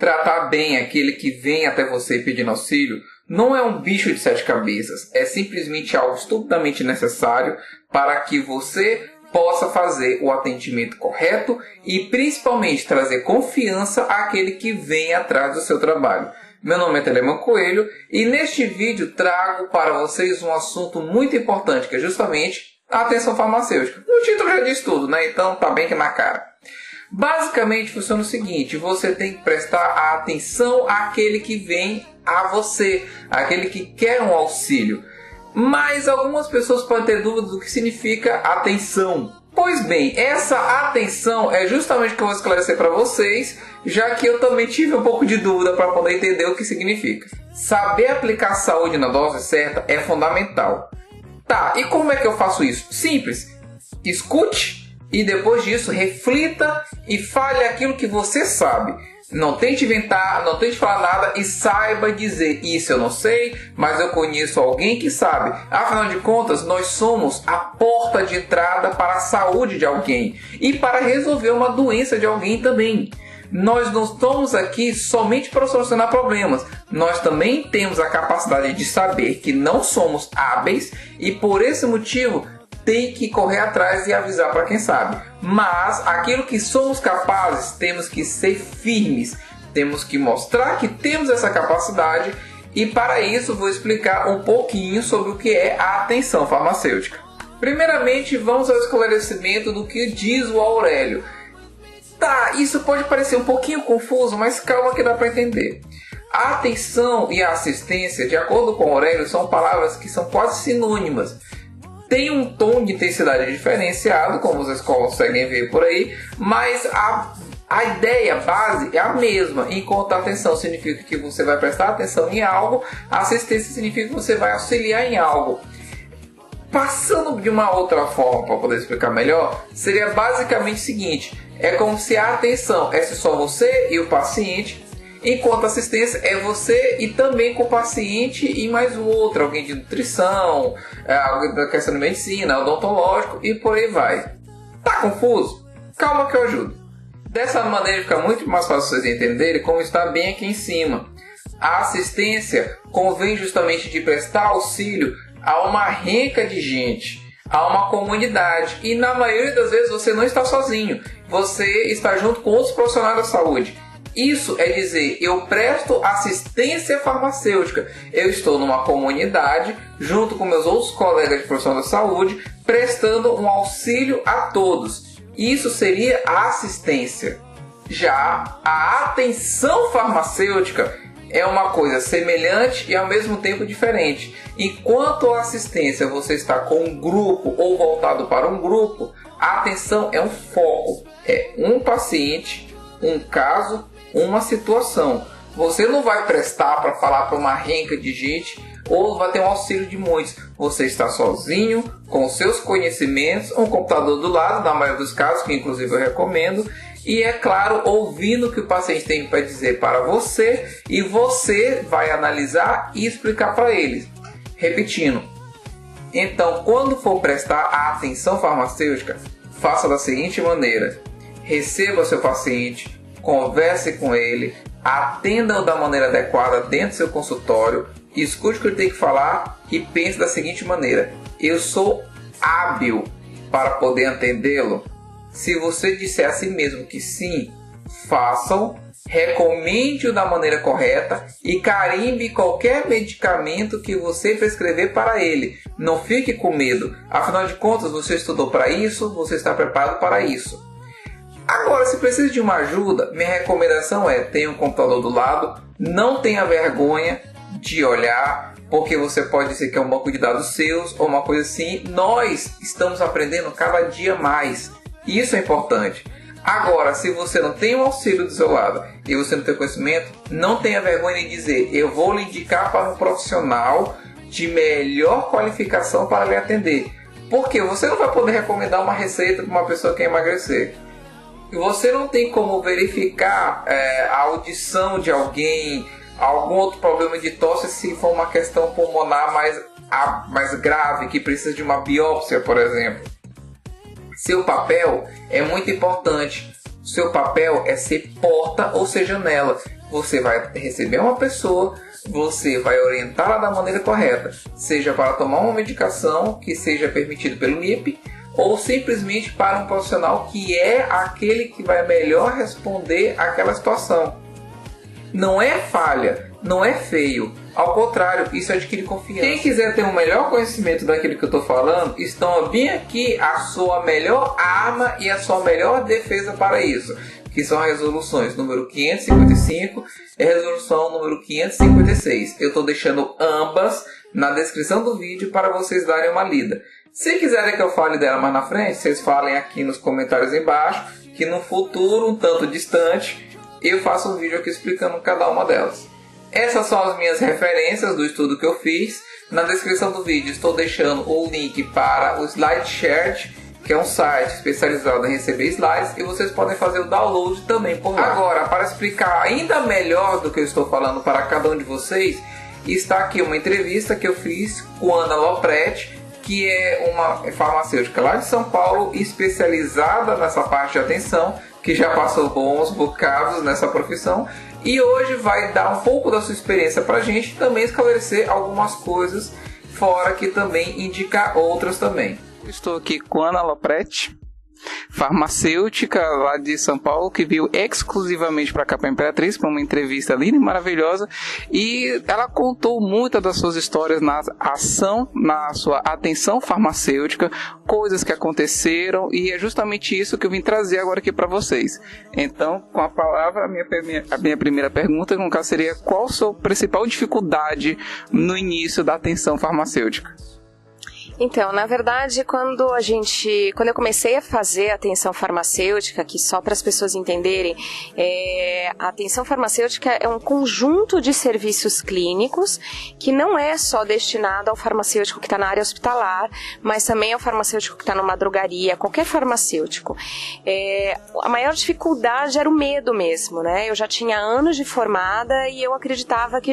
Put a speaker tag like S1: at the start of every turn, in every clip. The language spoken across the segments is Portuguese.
S1: Tratar bem aquele que vem até você pedindo auxílio não é um bicho de 7 cabeças, é simplesmente algo estupidamente necessário para que você possa fazer o atendimento correto e principalmente trazer confiança àquele que vem atrás do seu trabalho. Meu nome é Telemann Coelho e neste vídeo trago para vocês um assunto muito importante, que é justamente a atenção farmacêutica. O título já diz tudo, né? Então tá bem que na cara. Basicamente funciona o seguinte: você tem que prestar atenção àquele que vem a você, aquele que quer um auxílio. Mas algumas pessoas podem ter dúvidas do que significa atenção. Pois bem, essa atenção é justamente o que eu vou esclarecer para vocês, já que eu também tive um pouco de dúvida para poder entender o que significa. Saber aplicar a saúde na dose certa é fundamental. Tá, e como é que eu faço isso? Simples. Escute e depois disso reflita e fale aquilo que você sabe. Não tente inventar, não tente falar nada e saiba dizer: isso eu não sei, mas eu conheço alguém que sabe. Afinal de contas, nós somos a porta de entrada para a saúde de alguém e para resolver uma doença de alguém também. Nós não estamos aqui somente para solucionar problemas. Nós também temos a capacidade de saber que não somos hábeis e por esse motivo tem que correr atrás e avisar para quem sabe. Mas aquilo que somos capazes, temos que ser firmes. Temos que mostrar que temos essa capacidade e para isso vou explicar um pouquinho sobre o que é a atenção farmacêutica. Primeiramente, vamos ao esclarecimento do que diz o Aurélio. Tá, isso pode parecer um pouquinho confuso, mas calma que dá para entender. A atenção e a assistência, de acordo com Aurélio, são palavras que são quase sinônimas. Tem um tom de intensidade diferenciado, como vocês conseguem ver por aí, mas a ideia base é a mesma. Enquanto a atenção significa que você vai prestar atenção em algo, a assistência significa que você vai auxiliar em algo. Passando de uma outra forma para poder explicar melhor, seria basicamente o seguinte: é como se a atenção é só você e o paciente, enquanto a assistência é você e também com o paciente e mais um outro, alguém de nutrição, alguém da questão de medicina, odontológico e por aí vai. Tá confuso? Calma que eu ajudo. Dessa maneira fica muito mais fácil vocês entenderem como está bem aqui em cima. A assistência convém justamente de prestar auxílio a uma renca de gente, a uma comunidade, e na maioria das vezes você não está sozinho, você está junto com outros profissionais da saúde. Isso é dizer, eu presto assistência farmacêutica. Eu estou numa comunidade, junto com meus outros colegas de profissão da saúde, prestando um auxílio a todos. Isso seria a assistência. Já a atenção farmacêutica é uma coisa semelhante e ao mesmo tempo diferente. Enquanto a assistência você está com um grupo ou voltado para um grupo, a atenção é um foco. É um paciente, um caso, uma situação. Você não vai prestar para falar para uma renca de gente ou vai ter um auxílio de muitos. Você está sozinho, com seus conhecimentos, um computador do lado, na maioria dos casos, que inclusive eu recomendo, e é claro, ouvindo o que o paciente tem para dizer para você e você vai analisar e explicar para eles. Repetindo, então quando for prestar a atenção farmacêutica, faça da seguinte maneira: receba seu paciente, converse com ele, atenda-o da maneira adequada dentro do seu consultório, escute o que ele tem que falar e pense da seguinte maneira: eu sou hábil para poder atendê-lo? Se você disser a si mesmo que sim, faça-o, recomende-o da maneira correta e carimbe qualquer medicamento que você prescrever para ele. Não fique com medo, afinal de contas você estudou para isso, você está preparado para isso. Agora, se precisa de uma ajuda, minha recomendação é: tenha um computador do lado, não tenha vergonha de olhar, porque você pode dizer que é um banco de dados seus ou uma coisa assim. Nós estamos aprendendo cada dia mais, isso é importante. Agora, se você não tem um auxílio do seu lado e você não tem conhecimento, não tenha vergonha de dizer: eu vou lhe indicar para um profissional de melhor qualificação para lhe atender. Porque você não vai poder recomendar uma receita para uma pessoa que quer emagrecer. Você não tem como verificar a audição de alguém, algum outro problema de tosse, se for uma questão pulmonar mais grave, que precisa de uma biópsia, por exemplo. Seu papel é muito importante. Seu papel é ser porta ou ser janela. Você vai receber uma pessoa, você vai orientá-la da maneira correta, seja para tomar uma medicação que seja permitido pelo MIP, ou simplesmente para um profissional que é aquele que vai melhor responder àquela situação. Não é falha, não é feio. Ao contrário, isso adquire confiança. Quem quiser ter um melhor conhecimento daquilo que eu estou falando, estão bem aqui a sua melhor arma e a sua melhor defesa para isso, que são as resoluções número 555 e resolução número 556. Eu estou deixando ambas na descrição do vídeo para vocês darem uma lida. Se quiserem que eu fale dela mais na frente, vocês falem aqui nos comentários embaixo, que no futuro, um tanto distante, eu faço um vídeo aqui explicando cada uma delas. Essas são as minhas referências do estudo que eu fiz. Na descrição do vídeo estou deixando o link para o SlideShare, que é um site especializado em receber slides, e vocês podem fazer o download também por lá. Agora, para explicar ainda melhor do que eu estou falando para cada um de vocês, está aqui uma entrevista que eu fiz com Ana Lopretti, que é uma farmacêutica lá de São Paulo, especializada nessa parte de atenção, que já passou bons bocados nessa profissão, e hoje vai dar um pouco da sua experiência para a gente e também esclarecer algumas coisas, fora que também indicar outras também. Estou aqui com Ana Lopretti, farmacêutica lá de São Paulo, que veio exclusivamente para cá, para Imperatriz, para uma entrevista linda e maravilhosa, e ela contou muitas das suas histórias na ação, na sua atenção farmacêutica, coisas que aconteceram, e é justamente isso que eu vim trazer agora aqui para vocês. Então, com a palavra, a minha primeira pergunta, no caso, seria: qual a sua principal dificuldade no início da atenção farmacêutica?
S2: Então, na verdade, quando eu comecei a fazer atenção farmacêutica, que só para as pessoas entenderem, a atenção farmacêutica é um conjunto de serviços clínicos que não é só destinado ao farmacêutico que está na área hospitalar, mas também ao farmacêutico que está numa drogaria, qualquer farmacêutico. A maior dificuldade era o medo mesmo, né? Eu já tinha anos de formada e eu acreditava que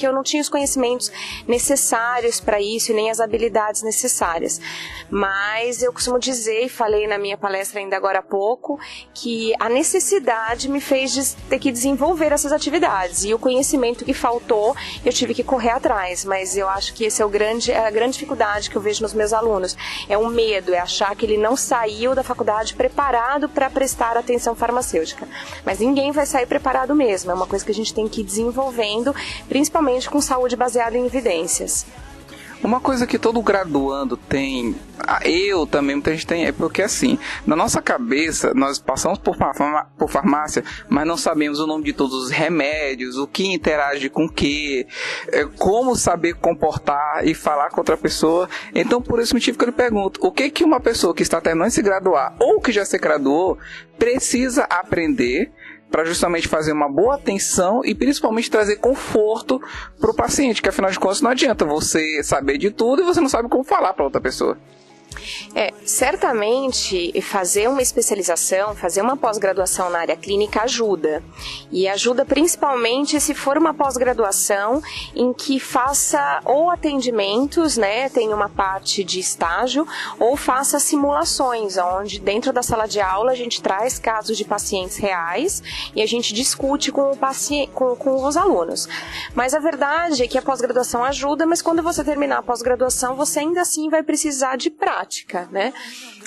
S2: eu não tinha os conhecimentos necessários para isso e nem as habilidades necessárias, mas eu costumo dizer, e falei na minha palestra ainda agora há pouco, que a necessidade me fez ter que desenvolver essas atividades, e o conhecimento que faltou eu tive que correr atrás. Mas eu acho que esse é a grande dificuldade que eu vejo nos meus alunos, é o medo, é achar que ele não saiu da faculdade preparado para prestar atenção farmacêutica, mas ninguém vai sair preparado mesmo, é uma coisa que a gente tem que ir desenvolvendo, principalmente com saúde baseada em evidências.
S1: Uma coisa que todo graduando tem, eu também, muita gente tem, é porque assim, na nossa cabeça, nós passamos por farmácia, mas não sabemos o nome de todos os remédios, o que interage com o que, como saber comportar e falar com outra pessoa. Então, por esse motivo que eu lhe pergunto, o que uma pessoa que está terminando de se graduar, ou que já se graduou, precisa aprender para justamente fazer uma boa atenção e principalmente trazer conforto para o paciente, que afinal de contas não adianta você saber de tudo e você não sabe como falar para outra pessoa.
S2: Certamente fazer uma especialização, fazer uma pós-graduação na área clínica ajuda. E ajuda principalmente se for uma pós-graduação em que faça ou atendimentos, né, tem uma parte de estágio, ou faça simulações, onde dentro da sala de aula a gente traz casos de pacientes reais e a gente discute com os alunos. Mas a verdade é que a pós-graduação ajuda, mas quando você terminar a pós-graduação, você ainda assim vai precisar de prática, né?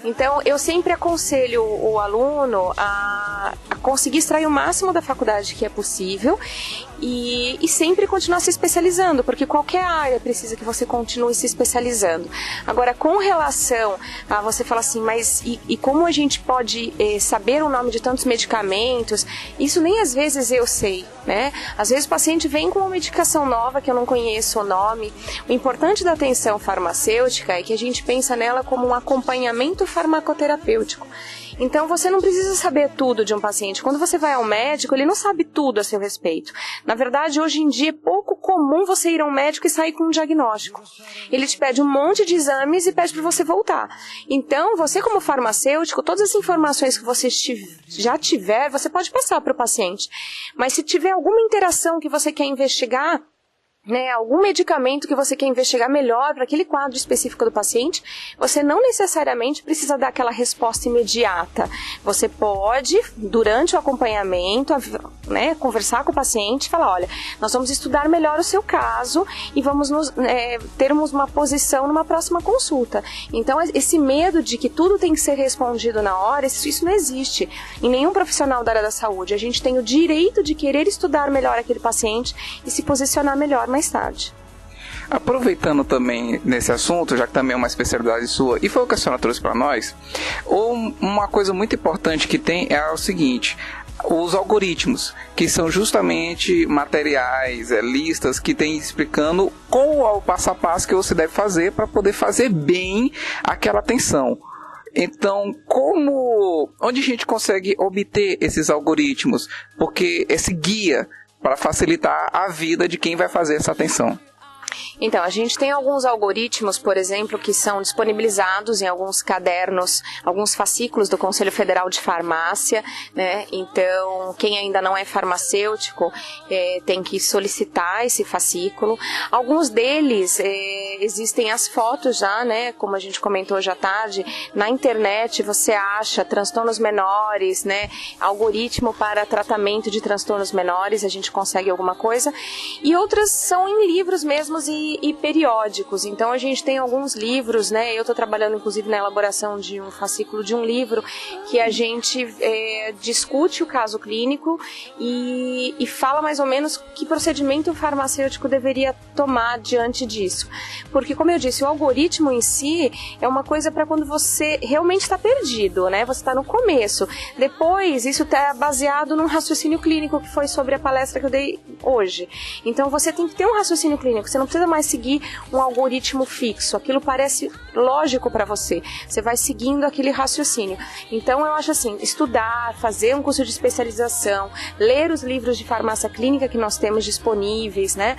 S2: Então, eu sempre aconselho o aluno a conseguir extrair o máximo da faculdade que é possível e sempre continuar se especializando, porque qualquer área precisa que você continue se especializando. Agora, com relação a você falar assim, mas e como a gente pode saber o nome de tantos medicamentos? Isso nem às vezes eu sei, né? Às vezes o paciente vem com uma medicação nova que eu não conheço o nome. O importante da atenção farmacêutica é que a gente pensa nela como um acompanhamento farmacoterapêutico. Então, você não precisa saber tudo de um paciente. Quando você vai ao médico, ele não sabe tudo a seu respeito. Na verdade, hoje em dia é pouco comum você ir ao médico e sair com um diagnóstico. Ele te pede um monte de exames e pede para você voltar. Então, você como farmacêutico, todas as informações que você já tiver, você pode passar para o paciente. Mas se tiver alguma interação que você quer investigar, né, algum medicamento que você quer investigar melhor para aquele quadro específico do paciente, você não necessariamente precisa dar aquela resposta imediata. Você pode, durante o acompanhamento, né, conversar com o paciente e falar, olha, nós vamos estudar melhor o seu caso e vamos termos uma posição numa próxima consulta. Então, esse medo de que tudo tem que ser respondido na hora, isso não existe em nenhum profissional da área da saúde. A gente tem o direito de querer estudar melhor aquele paciente e se posicionar melhor mais tarde.
S1: Aproveitando também nesse assunto, já que também é uma especialidade sua, e foi o que a senhora trouxe para nós, uma coisa muito importante que tem é o seguinte: os algoritmos, que são justamente materiais, listas que tem explicando qual é o passo a passo que você deve fazer para poder fazer bem aquela atenção. Então, onde a gente consegue obter esses algoritmos? Porque esse guia para facilitar a vida de quem vai fazer essa atenção.
S2: Então, a gente tem alguns algoritmos, por exemplo, que são disponibilizados em alguns cadernos, alguns fascículos do Conselho Federal de Farmácia, né? Então, quem ainda não é farmacêutico tem que solicitar esse fascículo. Alguns deles existem as fotos já, né? Como a gente comentou hoje à tarde, na internet você acha transtornos menores, né? Algoritmo para tratamento de transtornos menores, a gente consegue alguma coisa. E outras são em livros mesmos e periódicos. Então a gente tem alguns livros, né? Eu estou trabalhando inclusive na elaboração de um fascículo de um livro que a gente discute o caso clínico e fala mais ou menos que procedimento o farmacêutico deveria tomar diante disso. Porque, como eu disse, o algoritmo em si é uma coisa para quando você realmente está perdido, né? Você está no começo. Depois, isso está baseado num raciocínio clínico que foi sobre a palestra que eu dei hoje. Então você tem que ter um raciocínio clínico. Você não precisa mais seguir um algoritmo fixo. Aquilo parece lógico para você. Você vai seguindo aquele raciocínio. Então eu acho assim, estudar, fazer um curso de especialização, ler os livros de farmácia clínica que nós temos disponíveis, né?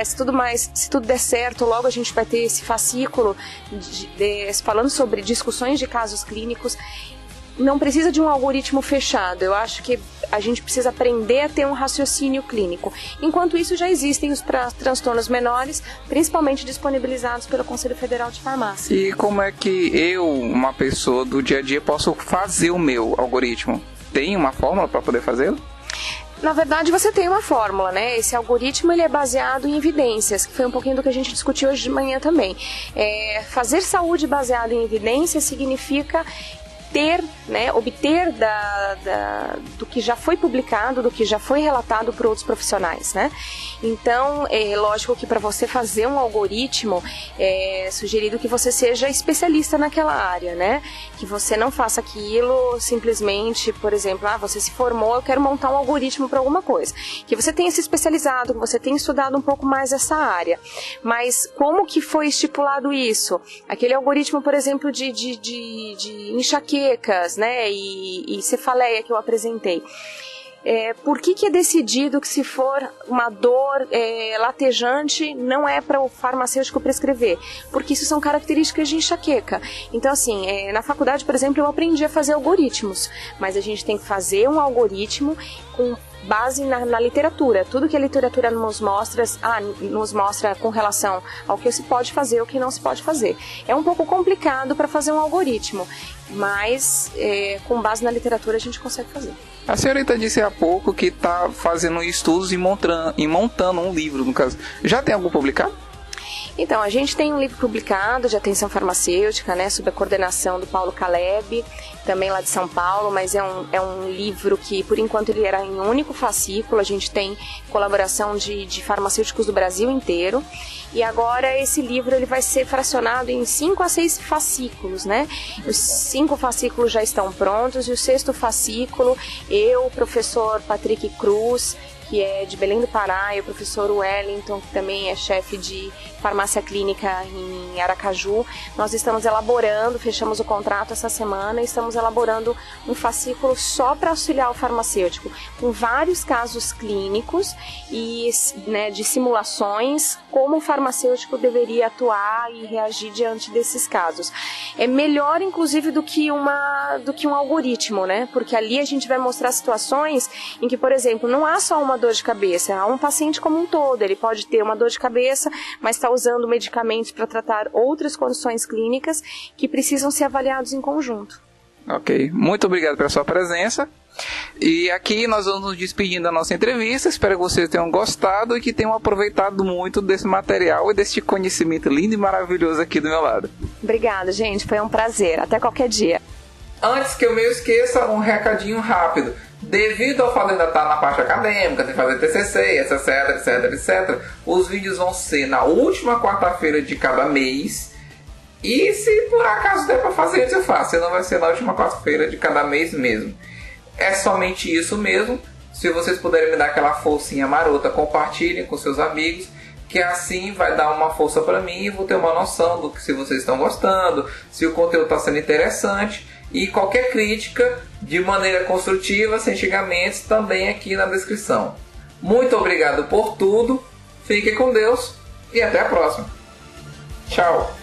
S2: Se tudo der certo, logo a gente vai ter esse fascículo falando sobre discussões de casos clínicos. Não precisa de um algoritmo fechado. Eu acho que a gente precisa aprender a ter um raciocínio clínico. Enquanto isso, já existem os transtornos menores, principalmente disponibilizados pelo Conselho Federal de Farmácia.
S1: E como é que eu, uma pessoa do dia a dia, posso fazer o meu algoritmo? Tem uma fórmula para poder fazê-lo?
S2: Na verdade, você tem uma fórmula, né? Esse algoritmo ele é baseado em evidências, que foi um pouquinho do que a gente discutiu hoje de manhã também. Fazer saúde baseada em evidências significa obter do que já foi publicado, do que já foi relatado por outros profissionais, né? Então, é lógico que para você fazer um algoritmo, é sugerido que você seja especialista naquela área, né? Que você não faça aquilo simplesmente, por exemplo, você se formou, eu quero montar um algoritmo para alguma coisa. Que você tenha se especializado, que você tenha estudado um pouco mais essa área. Mas como que foi estipulado isso? Aquele algoritmo, por exemplo, de enxaquecas, né? E cefaleia que eu apresentei. Por que é decidido que se for uma dor latejante não é para o farmacêutico prescrever? Porque isso são características de enxaqueca. Então, assim, na faculdade, por exemplo, eu aprendi a fazer algoritmos, mas a gente tem que fazer um algoritmo com base na literatura. Tudo que a literatura nos mostra com relação ao que se pode fazer e o que não se pode fazer. É um pouco complicado para fazer um algoritmo, mas com base na literatura a gente consegue fazer.
S1: A senhorita disse há pouco que está fazendo estudos e montando um livro, no caso. Já tem algo publicado?
S2: Então, a gente tem um livro publicado de atenção farmacêutica, né, sob a coordenação do Paulo Caleb, também lá de São Paulo, mas é um livro que, por enquanto, ele era em um único fascículo. A gente tem colaboração de farmacêuticos do Brasil inteiro. E agora esse livro ele vai ser fracionado em 5 a 6 fascículos, né? Os 5 fascículos já estão prontos e o 6º fascículo, o professor Patrick Cruz, que é de Belém do Pará, e o professor Wellington, que também é chefe de farmácia clínica em Aracaju. Nós estamos elaborando, fechamos o contrato essa semana, e estamos elaborando um fascículo só para auxiliar o farmacêutico, com vários casos clínicos e, né, de simulações, como o farmacêutico deveria atuar e reagir diante desses casos. É melhor, inclusive, do que um algoritmo, né? Porque ali a gente vai mostrar situações em que, por exemplo, não há só uma dor de cabeça, a um paciente como um todo. Ele pode ter uma dor de cabeça, mas está usando medicamentos para tratar outras condições clínicas que precisam ser avaliados em conjunto.
S3: Ok, muito obrigado pela sua presença. E aqui nós vamos nos despedindo da nossa entrevista. Espero que vocês tenham gostado e que tenham aproveitado muito desse material e desse conhecimento lindo e maravilhoso aqui do meu lado.
S2: Obrigada, gente. Foi um prazer. Até qualquer dia.
S1: Antes que eu me esqueça, um recadinho rápido. Devido ao fato de ainda estar na parte acadêmica, de fazer TCC, etc, os vídeos vão ser na última quarta-feira de cada mês. E se por acaso der para fazer isso, eu faço. Se não, vai ser na última quarta-feira de cada mês mesmo. É somente isso mesmo. Se vocês puderem me dar aquela forcinha marota, compartilhem com seus amigos, que assim vai dar uma força para mim e vou ter uma noção do que, se vocês estão gostando, se o conteúdo está sendo interessante. E qualquer crítica de maneira construtiva, sem xingamentos, também aqui na descrição. Muito obrigado por tudo. Fiquem com Deus e até a próxima. Tchau.